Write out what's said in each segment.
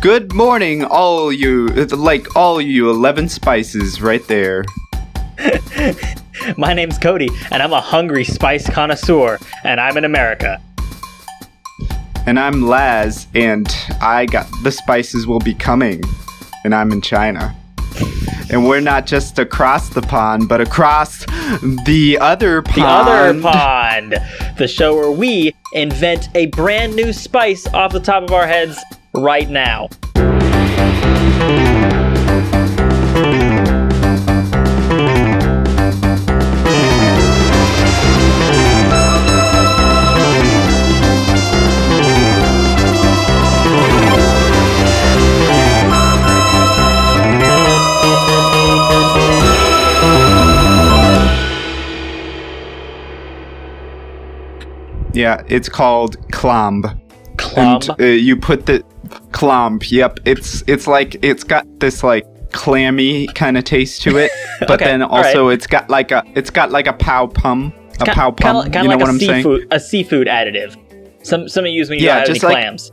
Good morning, all you 11 spices right there. My name's Cody, and I'm a hungry spice connoisseur, and I'm in America. And I'm Laz, and the spices will be coming, and I'm in China. And we're not just across the pond, but across the other pond. The other pond! The show where we invent a brand new spice off the top of our heads right now. Yeah, it's called clomb. Clomb? And you put the clomb. Yep, it's got this like clammy kind of taste to it, but okay, then also right. it's got like a pow pum. You know like what I'm saying? A seafood additive. Some you use when you Yeah, don't have any just like clams.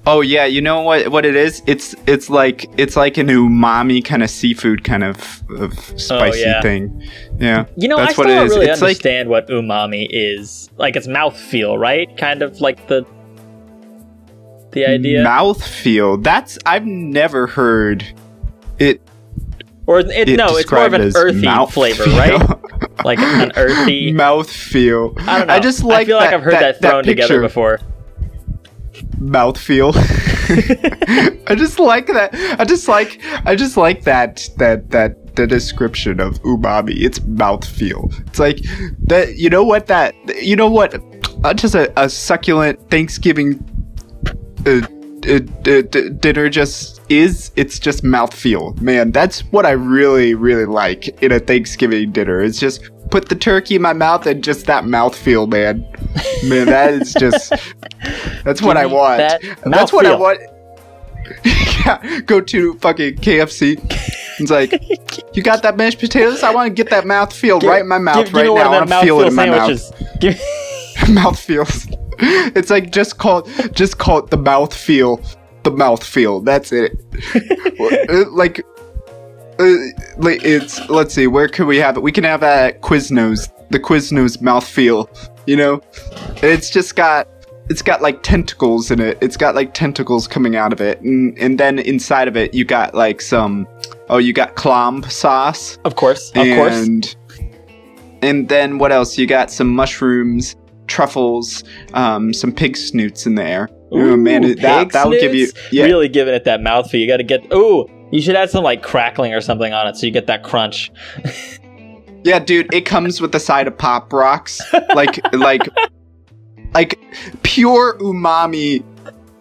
Oh yeah, you know what it is? It's like an umami kind of seafood kind of spicy thing. Yeah. You know, that's I still what it don't is. really it's understand what umami is. Like, it's mouthfeel, right? Kind of like the idea. Mouthfeel. I've never heard it. Or it's more of an earthy flavor, right? Like an earthy mouthfeel. I don't know. I feel like I've heard that thrown together before. Mouthfeel. I just like that. I just like that the description of umami. It's mouthfeel. It's like that. You know what? Just a succulent Thanksgiving dinner just is. It's just mouthfeel, man. That's what I really, really like in a Thanksgiving dinner. It's just put the turkey in my mouth and just that mouthfeel, man. Man, that is just. That's what I want. That's what I want. Yeah, go to fucking KFC. It's like, you got that mashed potatoes? I want to get that mouthfeel right in my mouth right now. I want to feel it in my mouth. Mouthfeels. It's like just call it the mouthfeel. The mouthfeel. That's it. Let's see, where can we have it? We can have that at Quiznos. The Quiznos mouthfeel. You know, it's got like tentacles in it. It's got like tentacles coming out of it, and then inside of it you got like you got clomb sauce. Of course. And then what else? You got some mushrooms, truffles, some pig snoots in there. Ooh, man, that'll give you really giving it that mouthfeel. You got to get. Ooh, you should add some like crackling or something on it so you get that crunch. Yeah, dude, it comes with a side of Pop Rocks, like pure umami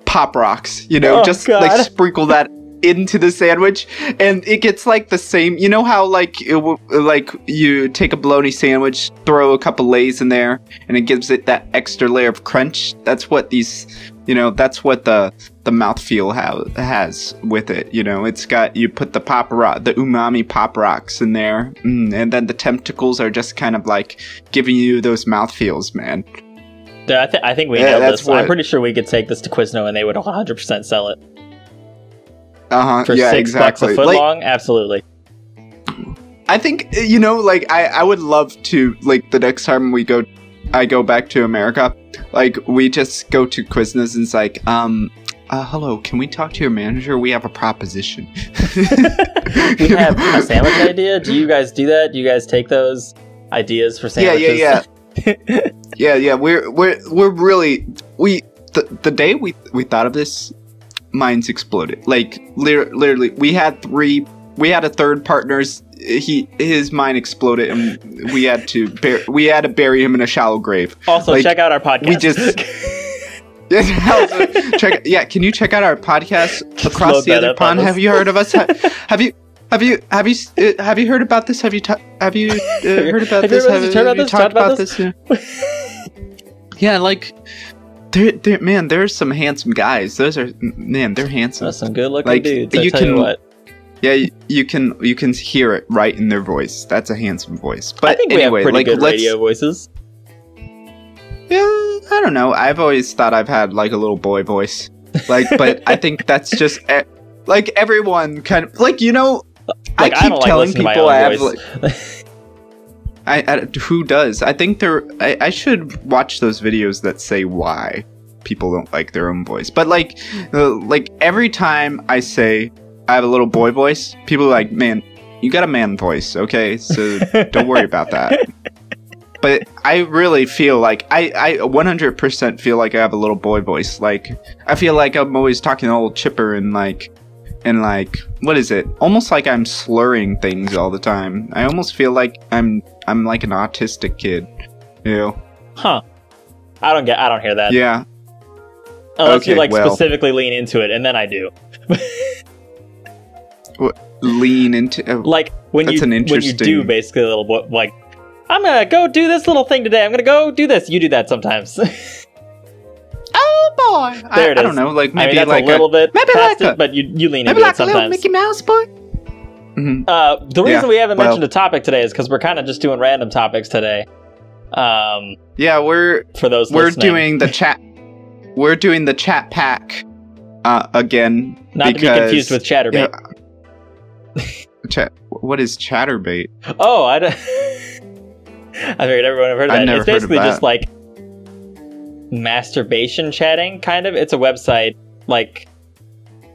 Pop Rocks. You know, like sprinkle that into the sandwich, and it gets like the same. You know how like you take a bologna sandwich, throw a couple Lay's in there, and it gives it that extra layer of crunch. That's what these. You know, that's what the mouthfeel has with it. You know, it's got, you put the umami Pop Rocks in there, and then the tentacles are just kind of like giving you those mouthfeels, man. Yeah, I think we know this. I'm pretty sure we could take this to Quizno and they would 100% sell it. For $6 a foot long? Absolutely. I think, you know, like, I would love to, like, the next time I go back to America, like, we just go to Quiznos and it's like, hello, can we talk to your manager? We have a proposition. We have a sandwich idea? Do you guys do that? Do you guys take those ideas for sandwiches? Yeah. We're really, the day we thought of this, minds exploded. Like, literally, we had a third partner's, his mind exploded, and we had to bury him in a shallow grave. Also, like, check out our podcast. We just can you check out our podcast across the other pond? Have you heard of us? Have you heard about this? Have you heard about this? Have you talked about this? Yeah, like there's some handsome guys. They're handsome. That's some good looking dudes. I tell you what. Yeah, you can hear it right in their voice. That's a handsome voice. But I think anyway, we have pretty good radio voices. Yeah, I don't know. I've always thought I've had like a little boy voice. Like, but I think that's just like everyone kind of like, you know, like, I keep telling people I have like, who does? I think I should watch those videos that say why people don't like their own voice. But like every time I say I have a little boy voice, people are like, man, you got a man voice, okay? So don't worry about that. But I really feel like I 100% feel like I have a little boy voice. Like, I feel like I'm always talking all chipper and like, what is it? Almost like I'm slurring things all the time. I almost feel like I'm like an autistic kid, you know? Huh. I don't hear that. Yeah. Unless you like specifically lean into it, and then I do. Lean into like when you do basically a little bit like, I'm gonna go do this little thing today. I'm gonna go do this. You do that sometimes. Oh boy! There it is. I don't know, like maybe that's like a little bit, maybe past like it, but you lean into it sometimes. Maybe like a little Mickey Mouse boy. Mm-hmm. The reason we haven't mentioned a topic today is because we're kind of just doing random topics today. Yeah, we're doing the chat. We're doing the chat pack again. Not to be confused with Chatterbait. What is Chatterbait? Oh, I figured everyone had heard of that. It's basically just like masturbation chatting, kind of. It's a website, like,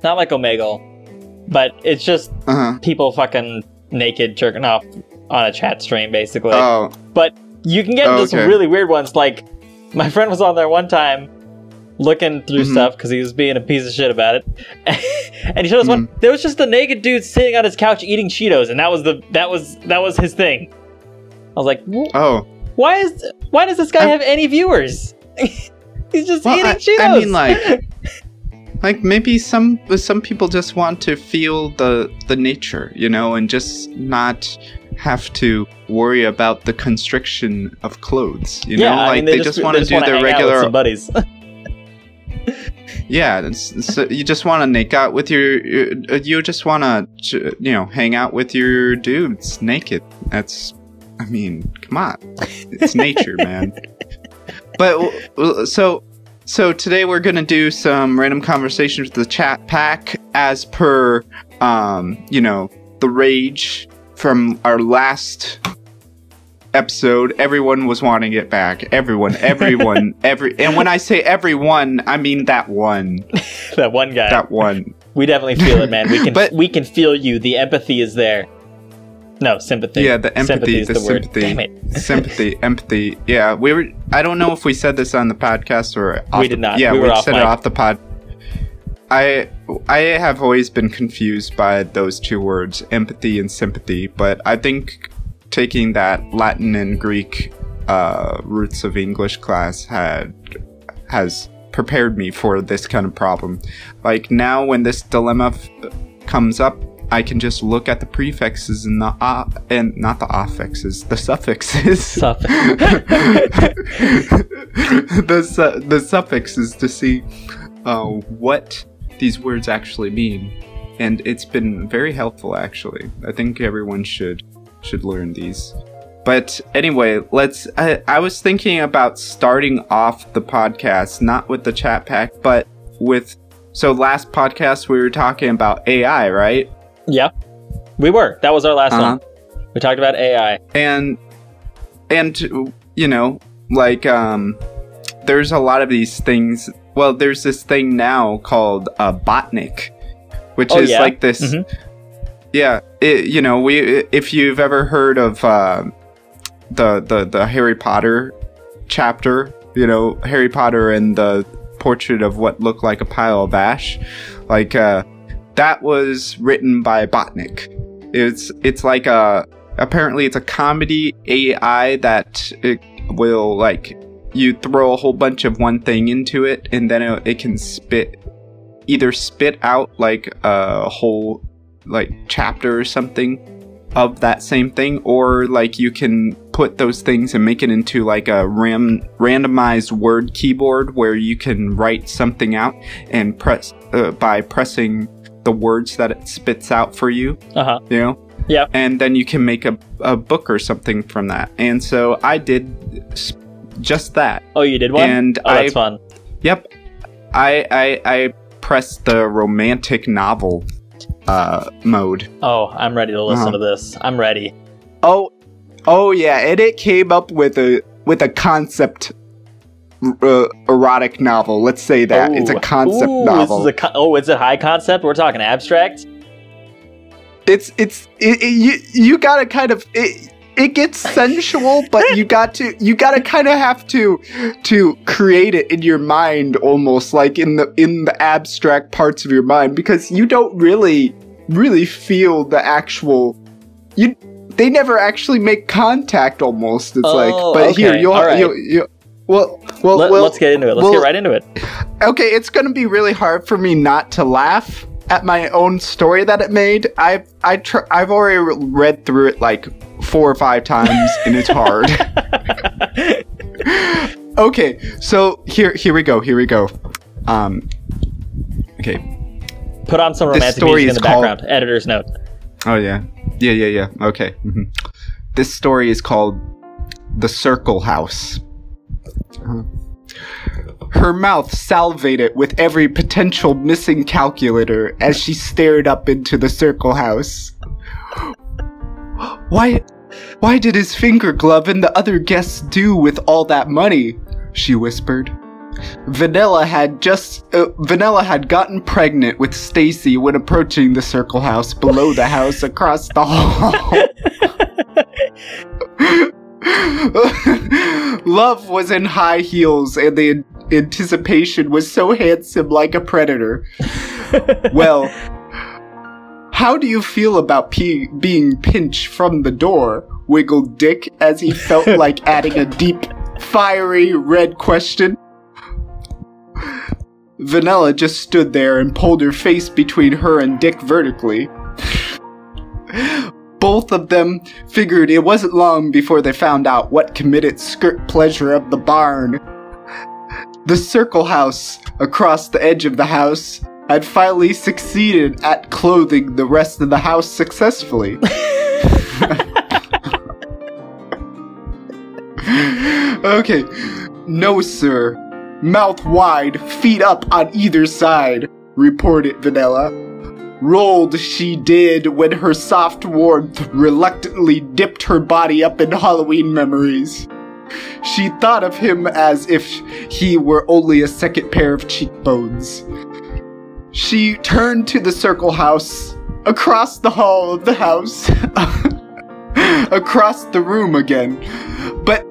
not like Omegle, but it's just people fucking naked jerking off on a chat stream, basically. Oh. But you can get into some really weird ones. Like, my friend was on there one time looking through stuff because he was being a piece of shit about it, and he showed us one. There was just a naked dude sitting on his couch eating Cheetos, and that was his thing. I was like, oh, why does this guy have any viewers? He's just eating Cheetos. I mean, like maybe some people just want to feel the nature, you know, and just not have to worry about the constriction of clothes, you know, like I mean, they just want to do their regular buddies. Yeah, so you just want to make out with you just want to, you know, hang out with your dudes naked. That's, I mean, come on, it's nature, man. But so today we're gonna do some random conversations with the chat pack as per, you know, the rage from our last episode. Everyone was wanting it back. Everyone, and when I say everyone, I mean that one. That one guy. That one. We definitely feel it, man. We can feel you. The empathy is there. No, sympathy. Yeah, the empathy. The sympathy. Damn it. Sympathy, empathy. Yeah, we were. I don't know if we said this on the podcast or. We did not. Yeah, we said it off the pod. I have always been confused by those two words, empathy and sympathy, but I think taking that Latin and Greek roots of English class has prepared me for this kind of problem. Like, now when this dilemma comes up, I can just look at the prefixes and and not the affixes, the suffixes. The suffixes to see what these words actually mean, and it's been very helpful, actually. I think everyone should learn these. But anyway, I was thinking about starting off the podcast not with the chat pack, but with, so last podcast we were talking about AI, right? Yeah, we were. That was our last one. We talked about AI, and you know, like, there's a lot of these things. Well, there's this thing now called Botnik, which is like this. Yeah, you know, if you've ever heard of the Harry Potter chapter, you know, Harry Potter and the portrait of what looked like a pile of ash, like that was written by Botnik. It's like apparently it's a comedy AI that it will, like, you throw a whole bunch of one thing into it, and then it can spit out like a whole, like, chapter or something of that same thing, or like you can put those things and make it into like a randomized word keyboard where you can write something out and press by pressing the words that it spits out for you. You know? Yeah. And then you can make a book or something from that. And so I did just that. Oh, you did one? And that's fun. Yep. I press the romantic novel mode. Oh, I'm ready to listen to this. I'm ready. Oh yeah, and it came up with a concept erotic novel. Let's say that. It's a concept novel. Is it high concept? We're talking abstract? You gotta kind of it gets sensual, but you gotta kind of have to create it in your mind, almost like in the abstract parts of your mind, because you don't really feel the actual. They never actually make contact. Almost, it's but okay. Here let's get into it. Let's get right into it. Okay, it's gonna be really hard for me not to laugh at my own story that it made. I've already read through it like 4 or 5 times, and it's hard. Okay, so here we go. Okay. Put on some romantic music in the background. Editor's note. Oh yeah. Okay. Mm-hmm. This story is called The Circle House. Her mouth salivated with every potential missing calculator as she stared up into the circle house. Why did his finger glove and the other guests do with all that money? She whispered. Vanilla had gotten pregnant with Stacy when approaching the circle house below the house across the hall. Love was in high heels, and the anticipation was so handsome like a predator. Well, how do you feel about being pinched from the door? Wiggled Dick as he felt like adding a deep, fiery red question. Vanilla just stood there and pulled her face between her and Dick vertically. Both of them figured it wasn't long before they found out what committed skirt pleasure of the barn. The circle house, across the edge of the house, had finally succeeded at clothing the rest of the house successfully. Okay. No, sir. Mouth wide, feet up on either side, reported Vanilla. Rolled she did when her soft warmth reluctantly dipped her body up in Halloween memories. She thought of him as if he were only a second pair of cheekbones. She turned to the circle house, across the hall of the house, across the room again, but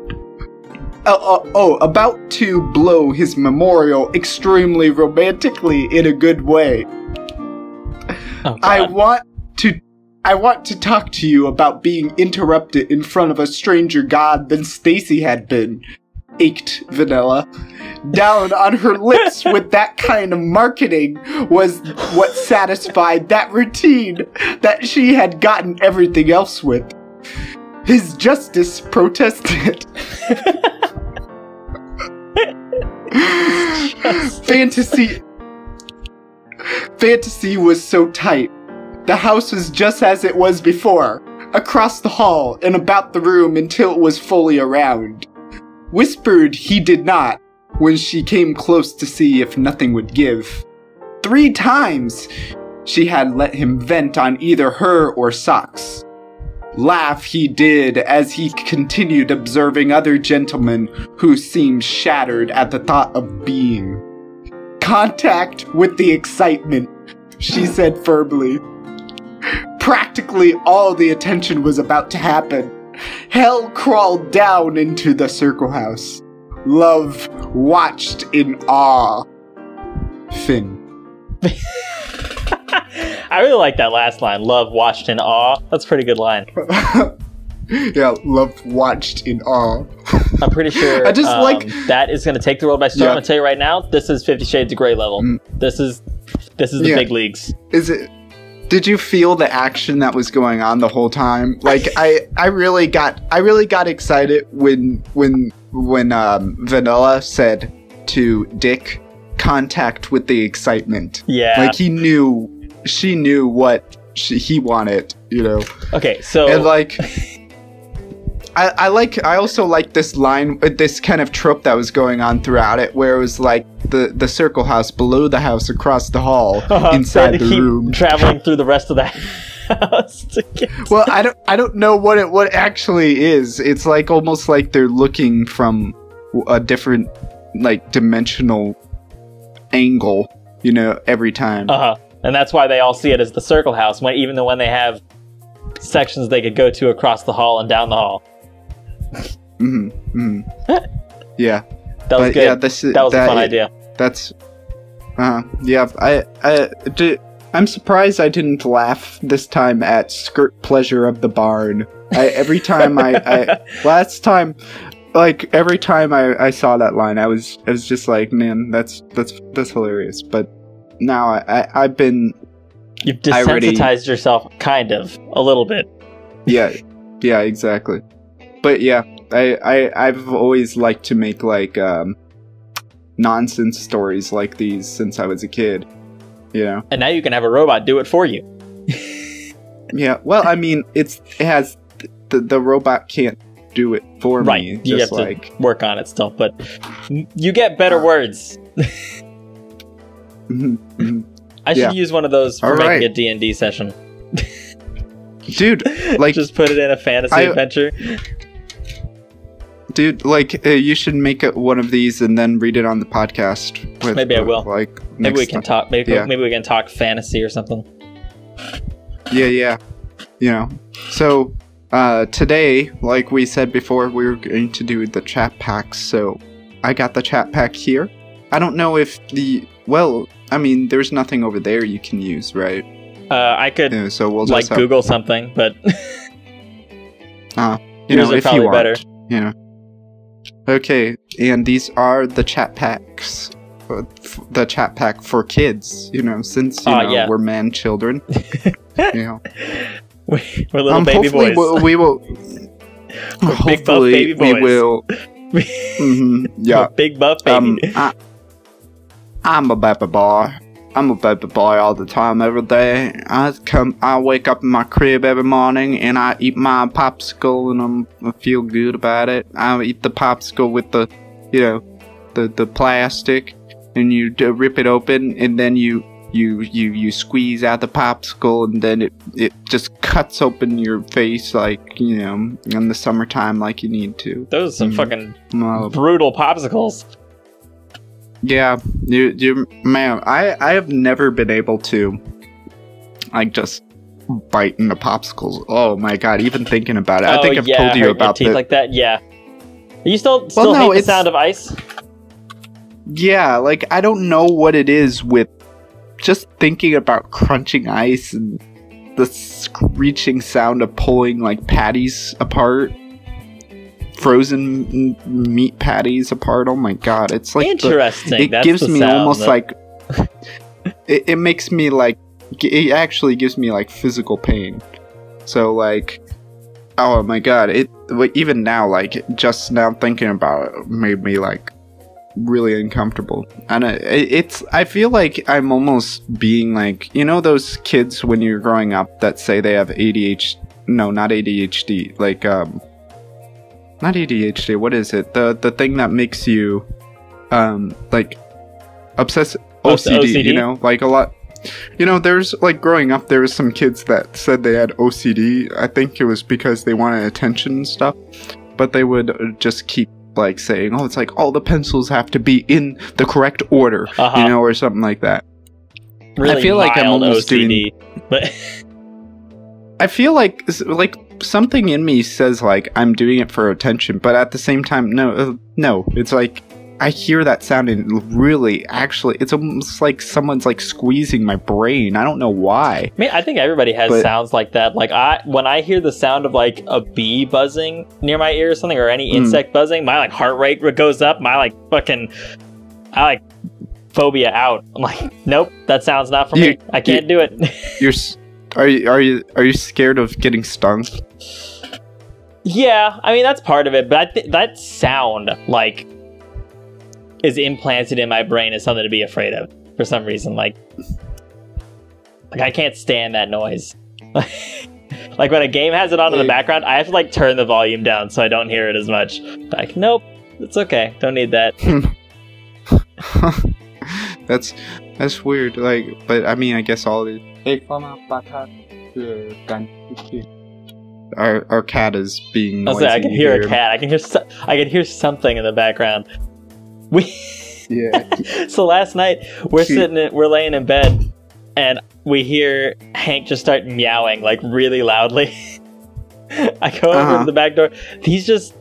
about to blow his memorial extremely romantically in a good way. Oh, I want to talk to you about being interrupted in front of a stranger god than Stacy had been, ached Vanilla. Down on her lips with that kind of marketing was what satisfied that routine that she had gotten everything else with. His Justice protested. Fantasy was so tight. The house was just as it was before, across the hall and about the room until it was fully around. Whispered he did not, when she came close to see if nothing would give. 3 times she had let him vent on either her or Socks. Laugh he did as he continued observing other gentlemen who seemed shattered at the thought of being. Contact with the excitement, she said firmly. Practically all the attention was about to happen. Hell crawled down into the circle house. Love watched in awe. Finn. I really like that last line. Love watched in awe. That's a pretty good line. Yeah, love watched in awe. I'm pretty sure that is going to take the world by storm. I'm going to tell you right now, this is 50 Shades of Grey level. This is the big leagues. Is it? Did you feel the action that was going on the whole time? Like I really got excited when Vanilla said to Dick, "Contact with the excitement." Yeah, like she knew what he wanted, you know. Okay, so and like. I also like this line, this kind of trope that was going on throughout it, where it was like the circle house below the house across the hall inside the room, traveling through the rest of the house to get well, I don't know what it actually is. It's like almost like they're looking from a different like dimensional angle, every time. And that's why they all see it as the circle house, even though when they have sections they could go to across the hall and down the hall. Yeah. That was good. Yeah, that was a fun idea. That's I'm surprised I didn't laugh this time at skirt pleasure of the barn. Every time last time, like every time I saw that line, I was just like, man, that's hilarious. But now I've been, you've desensitized yourself, kind of, a little bit. Yeah, exactly. But yeah, I've always liked to make like nonsense stories like these since I was a kid. And now you can have a robot do it for you. Yeah, well, I mean, it has the robot can't do it for me. You have to work on it still, but you get better words. I should use one of those for making a D&D session. Dude, like just put it in a fantasy adventure. Dude, like you should make one of these and then read it on the podcast. Maybe I will. Maybe we can talk. Maybe we can talk fantasy or something. Yeah. So today, like we said before, we were going to do the chat packs. So I got the chat pack here. I don't know if I mean, there's nothing over there you can use, right? I could so we'll just Google something, but if you want, better. Okay, and these are the chat packs. The chat pack for kids, since we're man children. We're little baby boys. We will. Big buff baby boys. We will. Yeah, big buff baby. I'm a baby boy. I'm a baby boy all the time, every day. I wake up in my crib every morning and I eat my popsicle and I feel good about it. I eat the popsicle with the plastic, and you rip it open and then you squeeze out the popsicle and then it just cuts open your face like, in the summertime like you need to. Those are some fucking brutal popsicles. Yeah, man, I have never been able to, like, just bite into popsicles. Oh my god, even thinking about it. I think I've told you about teeth like that, yeah. You still hate the sound of ice? Yeah, like, I don't know what it is with just thinking about crunching ice and the screeching sound of pulling, like, patties apart. Frozen meat patties apart. Oh my god, it's like interesting. It gives me almost like it makes me like it actually gives me like physical pain. So like, oh my god, even now, like just now thinking about it made me like really uncomfortable. And I feel like I'm almost being like, those kids when you're growing up that say they have ADHD. No, not ADHD. Like not ADHD, what is it? The thing that makes you, like, obsessive OCD, like a lot. There's, like, growing up, there was some kids that said they had OCD. I think it was because they wanted attention and stuff. But they would just keep, like, saying, it's like all the pencils have to be in the correct order, or something like that. Really, I feel like I'm almost OCD, but I feel like something in me says like I'm doing it for attention, but at the same time, no, it's like I hear that sound and really, actually, it's almost like someone's like squeezing my brain. I don't know why. I mean, I think everybody has sounds like that. Like when I hear the sound of like a bee buzzing near my ear or something, or any insect buzzing, my like heart rate goes up. My like phobia out. I'm like, nope, that sound's not for me. I can't do it. Are you scared of getting stung? Yeah, I mean that's part of it, but that sound like is implanted in my brain as something to be afraid of for some reason. Like I can't stand that noise. Like when a game has it on in the background, I have to like turn the volume down so I don't hear it as much. Like, nope, it's okay. Don't need that. That's weird. Like, but I mean, I guess all these. Our cat is being noisy. I can hear a cat. I can hear something in the background. Yeah. So last night we're laying in bed, and we hear Hank just start meowing like really loudly. I go over to the back door. He's just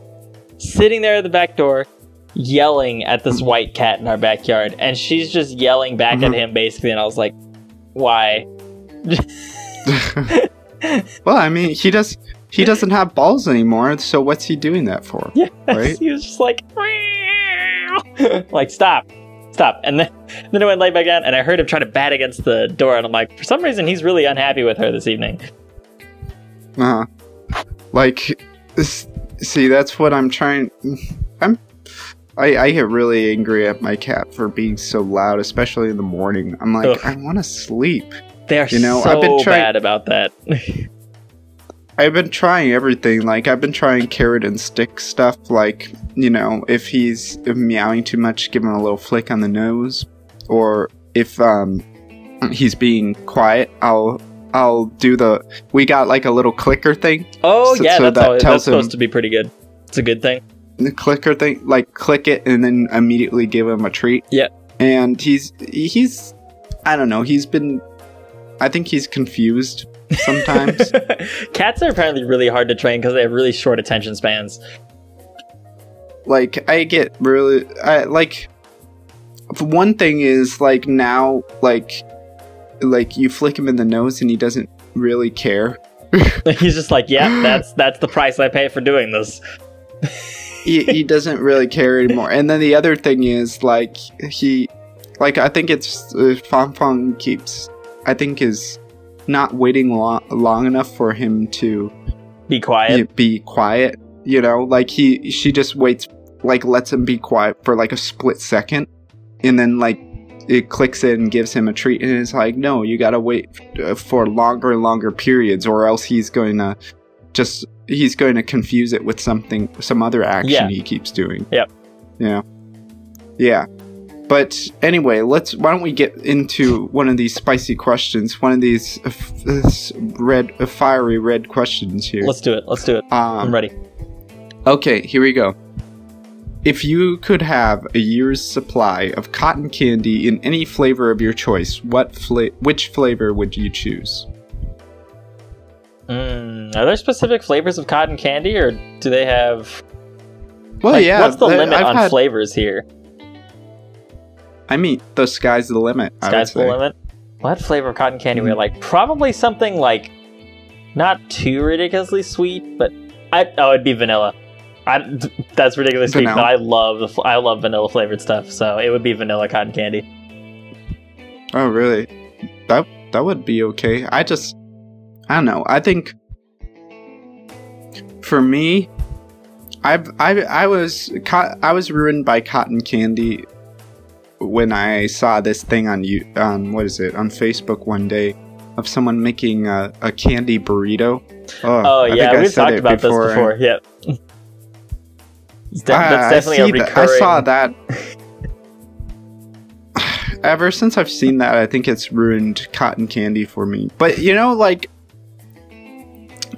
sitting there at the back door, yelling at this white cat in our backyard, and she's just yelling back at him basically. And I was like, "Why?" Well, I mean, he doesn't have balls anymore, so what's he doing that for? Yeah, right? He was just like, like stop. And then I went laid back down, and I heard him try to bat against the door, and I'm like, for some reason, he's really unhappy with her this evening. Like, see, that's what I'm trying. I get really angry at my cat for being so loud, especially in the morning. I'm like, ugh. I want to sleep. They are so bad about that. I've been trying everything. Like, I've been trying carrot and stick stuff. Like, you know, if he's meowing too much, give him a little flick on the nose. Or if he's being quiet, I'll do we got like a little clicker thing. Oh, yeah, that's supposed to be pretty good. It's a good thing. The clicker thing, like click it and then immediately give him a treat. Yeah. And he's I don't know, I think he's confused sometimes. Cats are apparently really hard to train because they have really short attention spans. Like, one thing is, like, now, like you flick him in the nose and he doesn't really care. He's just like, yeah, that's the price I pay for doing this. he doesn't really care anymore. And then the other thing is, like, I think it's Fong Fong is not waiting long enough for him to be quiet. You know, like she just waits, like lets him be quiet for like a split second, and then like it clicks in and gives him a treat, and it's like, no, you gotta wait for longer and longer periods, or else he's going to confuse it with some other action he keeps doing. Yep. Yeah. But anyway, why don't we get into one of these spicy questions, one of these fiery red questions here. Let's do it. I'm ready. Okay, here we go. If you could have a year's supply of cotton candy in any flavor of your choice, which flavor would you choose? Are there specific flavors of cotton candy, or do they have... Well, yeah. What's the limit on flavors here? I mean, the sky's the limit. Sky's the limit? What flavor of cotton candy would I like? Probably something like not too ridiculously sweet, but it'd be vanilla. That's ridiculously sweet, but I love vanilla flavored stuff, so it would be vanilla cotton candy. Oh, really? That would be okay. I don't know. I think for me, I was ruined by cotton candy when I saw this thing on Facebook one day of someone making a candy burrito. Oh yeah, we've talked about this before. Yep. That's definitely a recurring... I saw that. Ever since I've seen that, I think it's ruined cotton candy for me. But, you know, like...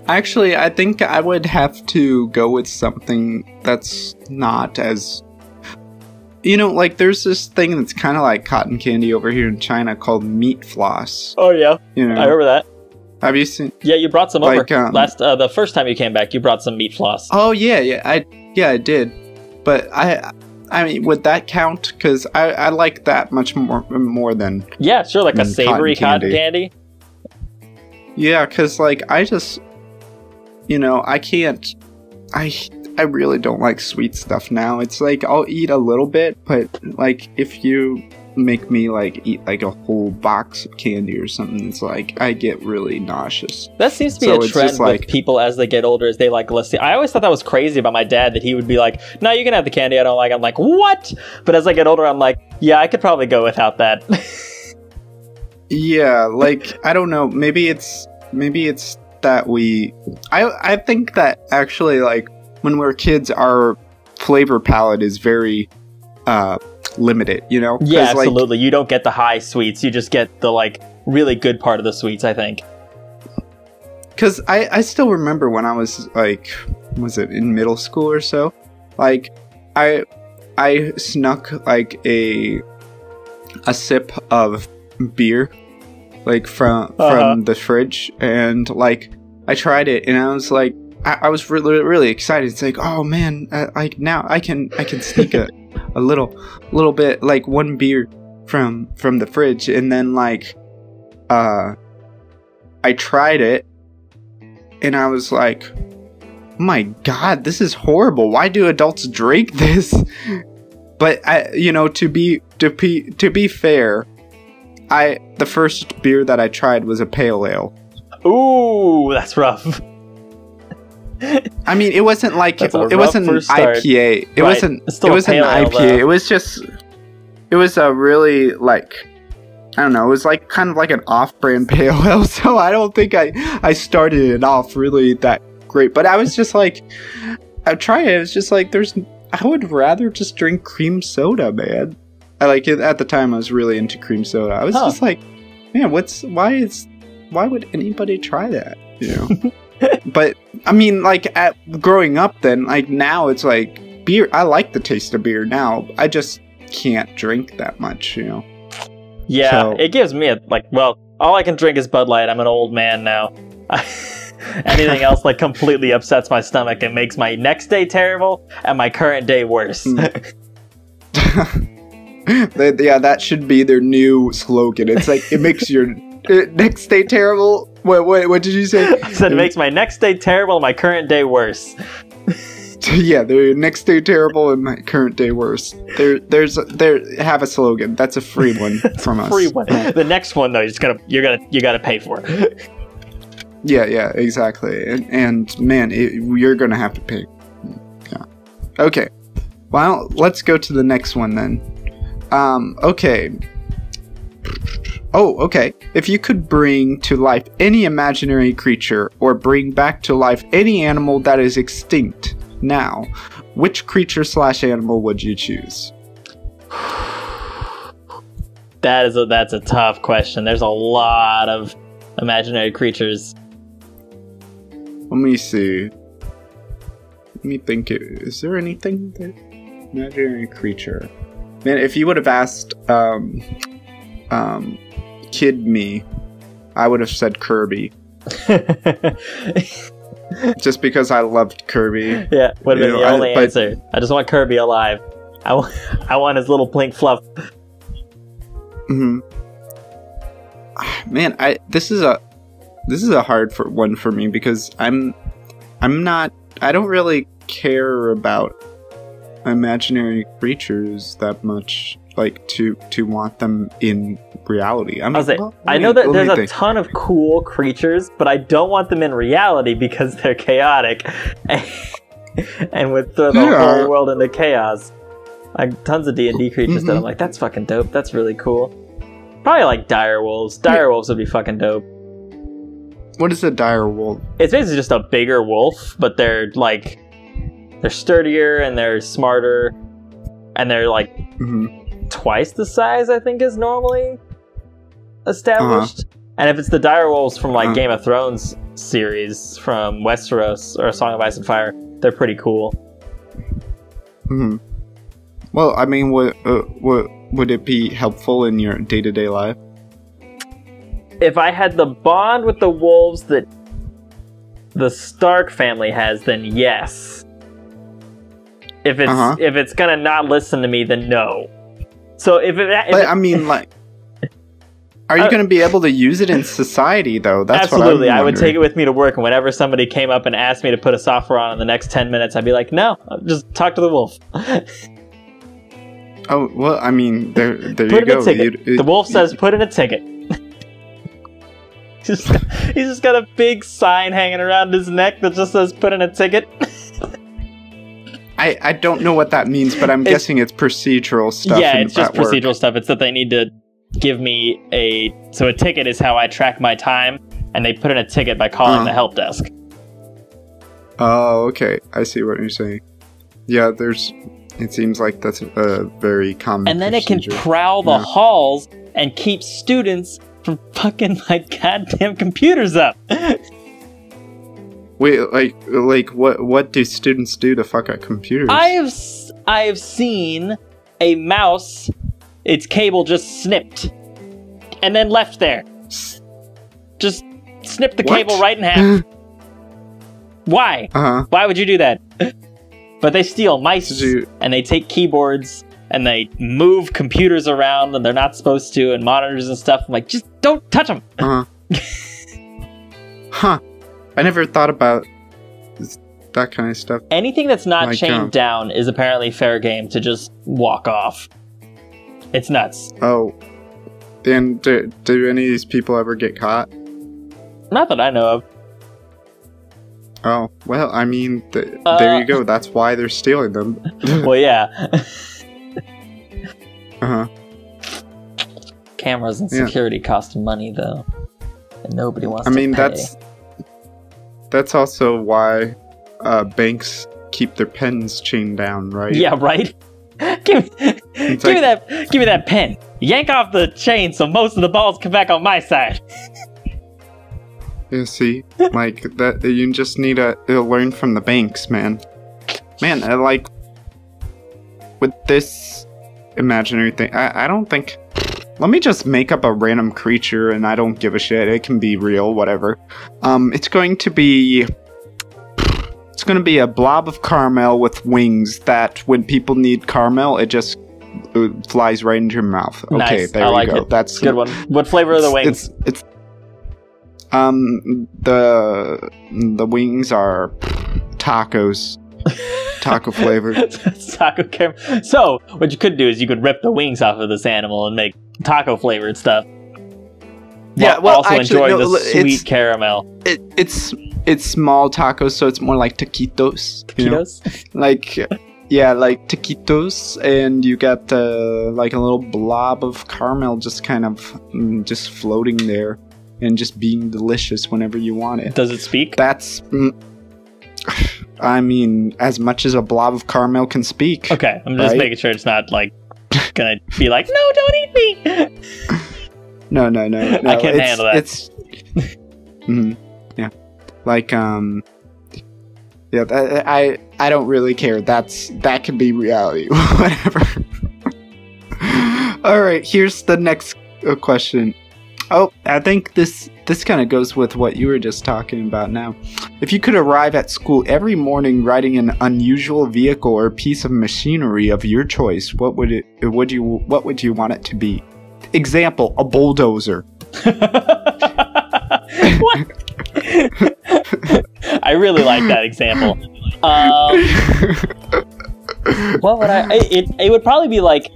Actually, I think I would have to go with something that's not as... You know, like, there's this thing that's kind of like cotton candy over here in China called meat floss. Oh, yeah. You know? I remember that. Have you seen... Yeah, you brought some over. The first time you came back, you brought some meat floss. Oh, yeah. I did. But I mean, would that count? Because I like that much more than... Yeah, sure, like a savory cotton candy. Yeah, because, like, I just... You know, I can't... I really don't like sweet stuff now. It's like, I'll eat a little bit, but, like, if you make me, like, eat, like, a whole box of candy or something, it's like, I get really nauseous. That seems to be a trend with people as they get older, as they, like, let's see. I always thought that was crazy about my dad, that he would be like, no, you can have the candy I don't like. I'm like, what? But as I get older, I'm like, yeah, I could probably go without that. Yeah, like, I don't know. Maybe it's that I think that actually, like, when we're kids, our flavor palette is very limit it, you know? Yeah, absolutely. You don't get the high sweets. You just get the, like, really good part of the sweets, I think. Because I still remember when I was, like, was it in middle school or so? Like, I snuck, like, a sip of beer, like, from the fridge, and, like, I tried it, and I was like, I was really, really excited. It's like, oh man, like, now I can sneak a little bit, like, one beer from the fridge, and then, like, I tried it, and I was like, oh my god, this is horrible. Why do adults drink this? But to be fair, the first beer that I tried was a pale ale. Ooh, that's rough. I mean, it wasn't like it wasn't an IPA. It wasn't an IPA. It was a really, like, I don't know, it was like kind of like an off-brand pale ale, so I don't think I started it off really that great. But I was just like, I tried it. It was just like, I would rather just drink cream soda, man. At the time I was really into cream soda. I was just like, man, why would anybody try that? You know? But I mean, like, growing up then, like, now it's like beer. I like the taste of beer now. I just can't drink that much, you know. Yeah, so, it gives me all I can drink is Bud Light. I'm an old man now. Anything else, like, completely upsets my stomach and makes my next day terrible and my current day worse. Yeah, that should be their new slogan. It's like, it makes your next day terrible. What did you say? I said it makes my next day terrible and my current day worse. Yeah, the next day terrible and my current day worse. Have a slogan. That's a free one from us. Free one. The next one though, you gotta pay for. Yeah, exactly. And man, you're gonna have to pay. Yeah. Okay. Well, let's go to the next one then. Okay. Oh, okay. If you could bring to life any imaginary creature or bring back to life any animal that is extinct now, which creature / animal would you choose? That's a tough question. There's a lot of imaginary creatures. Let me see. Let me think. Is there anything that imaginary creature? Man, if you would have asked kid me, I would have said Kirby. Just because I loved Kirby. Yeah, would have been the only answer. I just want Kirby alive. I want his little pink fluff. Mm-hmm. Man, this is a hard one for me because I don't really care about imaginary creatures that much, like, to want them in reality. I know that there's a ton of cool creatures, but I don't want them in reality because they're chaotic and would throw the whole world into chaos. Like, tons of D&D creatures that I'm like, that's fucking dope. That's really cool. Probably like dire wolves. Dire wolves would be fucking dope. What is a dire wolf? It's basically just a bigger wolf, but they're sturdier and they're smarter and they're like twice the size, I think, is normally established. And if it's the dire wolves from like Game of Thrones series from Westeros or A Song of Ice and Fire, they're pretty cool. Well, I mean, would it be helpful in your day-to-day life? If I had the bond with the wolves that the Stark family has, then yes. If it's gonna not listen to me, then no. So are you gonna be able to use it in society though? That's absolutely. What I would take it with me to work, and whenever somebody came up and asked me to put a software on in the next 10 minutes, I'd be like, no, I'll just talk to the wolf. Oh well, I mean, there you go. The wolf says, "Put in a ticket." He's just got a big sign hanging around his neck that just says, "Put in a ticket." I don't know what that means, but I'm guessing it's procedural stuff. Yeah, it's just procedural stuff. It's that they need to give me a ticket is how I track my time, and they put in a ticket by calling the help desk. Oh, okay. I see what you're saying. Yeah, It seems like that's a very common And then procedure. it can prowl the halls and keep students from fucking my goddamn computers up. Wait, like what do students do to fuck up computers? I have seen a mouse, its cable just snipped and then left there. Just snip the cable right in half. Why? Why would you do that? But they steal mice and they take keyboards and they move computers around and they're not supposed to, and monitors and stuff. I'm like, just don't touch them. Huh. I never thought about that kind of stuff. Anything that's not chained down is apparently fair game to just walk off. It's nuts. Oh. And do any of these people ever get caught? Not that I know of. Oh, well, I mean, there you go. That's why they're stealing them. Well, yeah. Cameras and security cost money, though. And nobody wants to pay. That's also why banks keep their pens chained down, right? Yeah, right? Give me that pen. Yank off the chain so most of the balls come back on my side. You see, like that. You just need to learn from the banks, man. Man, like with this imaginary thing, I don't think. Let me just make up a random creature, and I don't give a shit. It can be real, whatever. It's going to be a blob of caramel with wings that, when people need caramel, it just flies right into your mouth. Okay, nice. There you go. That's a good one. What flavor are the wings? The wings are tacos. Taco flavored. Taco caramel. So, what you could do is you could rip the wings off of this animal and make taco flavored stuff. Yeah, well, also actually, enjoy the sweet caramel. It's small tacos, so it's more like taquitos. Taquitos? You know? Like, yeah, like taquitos, and you got like a little blob of caramel just kind of just floating there and just being delicious whenever you want it. Does it speak? That's... I mean, as much as a blob of caramel can speak. Okay, I'm just making sure it's not, like, gonna be like, no, don't eat me! No. I can't handle that. It's... yeah. Like, yeah, I don't really care. That can be reality. Whatever. Alright, here's the next question. Oh, I think this kind of goes with what you were just talking about now. If you could arrive at school every morning riding an unusual vehicle or piece of machinery of your choice, what would you want it to be? Example, a bulldozer. What? I really like that example. What would it would probably be like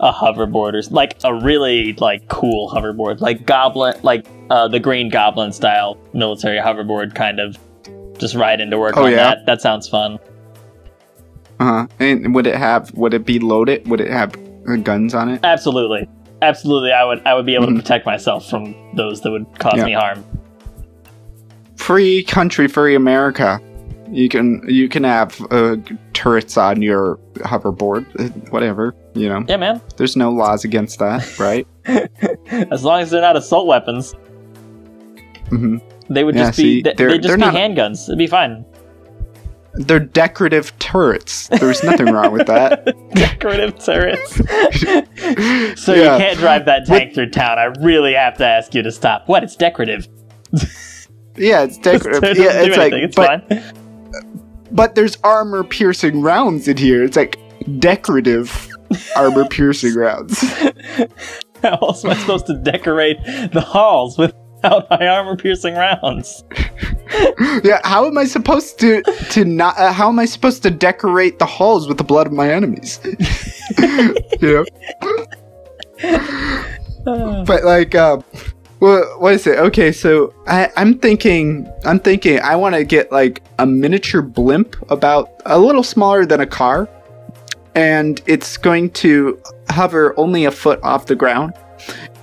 a hoverboard, or like a really like cool hoverboard, like the Green Goblin style military hoverboard, kind of just ride into work on that. That sounds fun. And would it be loaded? Would it have guns on it? Absolutely. I would be able to protect myself from those that would cause me harm. Free country, free America. You can have turrets on your hoverboard, whatever, you know. Yeah, man. There's no laws against that, right? As long as they're not assault weapons. They would just be they'd just be handguns. It'd be fine. They're decorative turrets. There's nothing wrong with that. Decorative turrets. So you can't drive that tank through town. I really have to ask you to stop. What? It's decorative. Yeah, it's decorative. Yeah, it's like, it's fine. But there's armor-piercing rounds in here. It's like decorative armor-piercing rounds. How else am I supposed to decorate the halls without my armor-piercing rounds? Yeah, how am I supposed to how am I supposed to decorate the halls with the blood of my enemies? You know? But like, well, what is it? Okay, so I'm thinking I want to get like a miniature blimp about a little smaller than a car, and it's going to hover only a foot off the ground,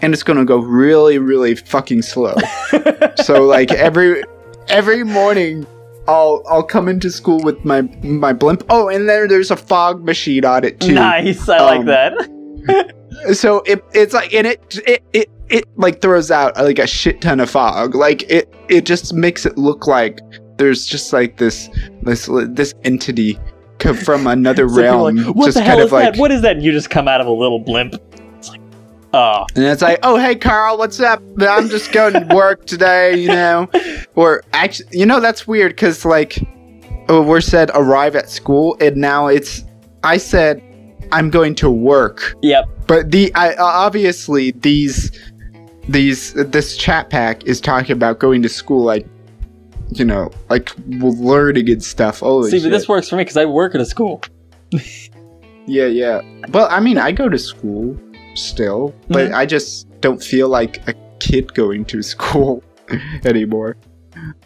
and it's going to go really, really fucking slow. So like every morning I'll come into school with my blimp. Oh, and there's a fog machine on it too. Nice, I like that. So it's like, and it like throws out like a shit ton of fog. Like it just makes it look like there's just like this entity from another realm. Like, what just the hell kind is of like, that? What is that? And you just come out of a little blimp. It's like, oh. And it's like, oh, hey, Carl, what's up? I'm just going to work today, you know? Or actually, you know, that's weird because like, we're said arrive at school, and now I said I'm going to work. Yep. But obviously this chat pack is talking about going to school, like, you know, like learning and stuff. Holy shit. But this works for me because I work at a school. Yeah. Well, I mean, I go to school still, but I just don't feel like a kid going to school anymore.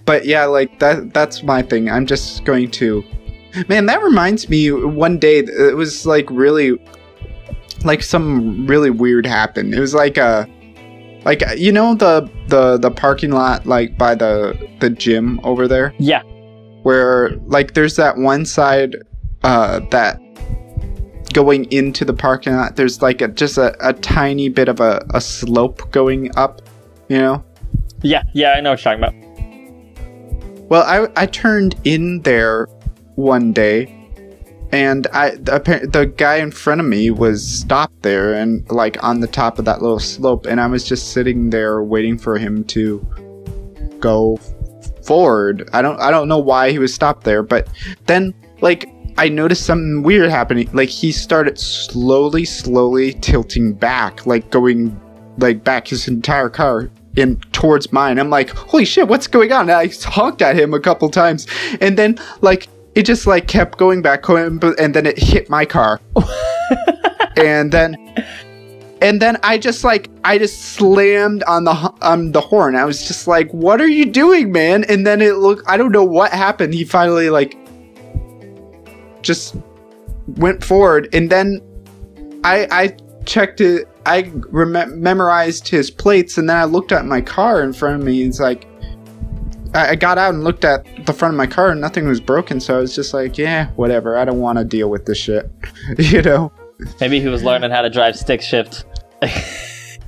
But yeah, like that's my thing. I'm just going to... Man, that reminds me, one day, it was like really... Like some really weird happened. It was like you know the parking lot like by the gym over there? Yeah. Where like there's that one side that going into the parking lot, there's like just a tiny bit of a slope going up, you know? Yeah, I know what you're talking about. Well, I turned in there one day, and the guy in front of me was stopped there and like on the top of that little slope, and I was just sitting there waiting for him to go forward. I don't know why he was stopped there, but then like I noticed something weird happening. Like he started slowly tilting back, like going like back his entire car in towards mine. I'm like, holy shit, what's going on? And I honked at him a couple times, and then like it just like kept going back, and then it hit my car. and then I just slammed on the horn. I was just like, what are you doing, man? And then I don't know what happened. He finally like just went forward, and then I checked it. I memorized his plates, and then I looked at my car in front of me. And it's like, I got out and looked at the front of my car, and nothing was broken. So I was just like, yeah, whatever. I don't want to deal with this shit, you know? Maybe he was learning how to drive stick shift.